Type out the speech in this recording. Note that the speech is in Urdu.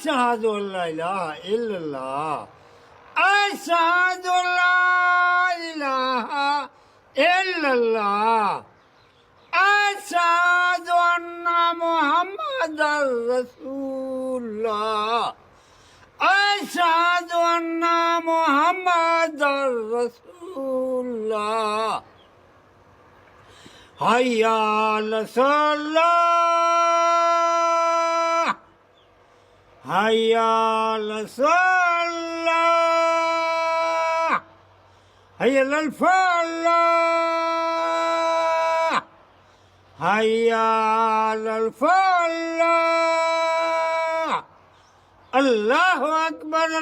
أشهد أن لا إله إلا الله أشهد أن لا إله إلا الله أشهد أن محمدا رسول الله أشهد أن محمدا رسول الله حي على الصلاة حي على الصلاة حي على الفلاح حي على الفلاح الله أكبر